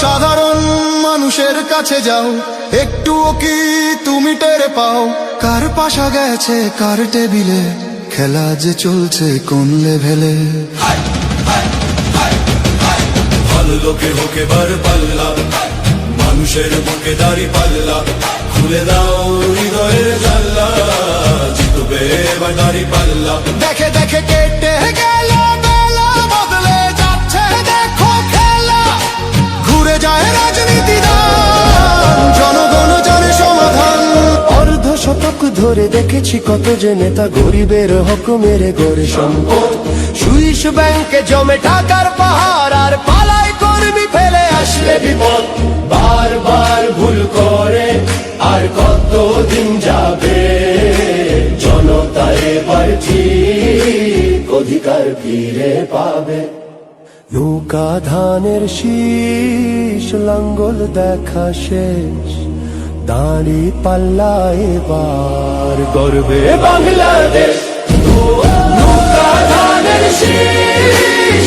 সাধারণ মানুষের কাছে যাও, একটুও কি তুমি টের পাও? কার পাশা গেছে কার টেবিলে, খেলা যে চলছে কোন লেভেলে। ভালো লোকে হোক এবার পাল্লা, মানুষের বুকে দাড়ি পাল্লা, খুলে দাও হৃদয়ের জানলা, জিতবে এবার দাড়ি পাল্লা। দেখে দেখে কেটে গেল বেলা, বদলে যাচ্ছে দেখো খেলা, ঘুরে যায় রাজনীতি দান, জনগণ জানে সমাধান। অর্ধ শতক ধরে দেখেছি কত যে নেতা গরিবের হক মেরে গড়ে সম্পদ। সুইস ব্যাংকে জমে টাকার পাহাড়, আর পালায় কর্মী ফেলে আসলে বিপদ। বারবার ভুল করে আর কতদিন যাবে, জনতা এবার ঠিক অধিকার ফিরে পাবে। নৌকা ধানের শীষ, লাঙ্গল দেখা শেষ, দাঁড়ি পাল্লা এবার গর্বে বাংলাদেশ। নৌকা ধানের শীষ।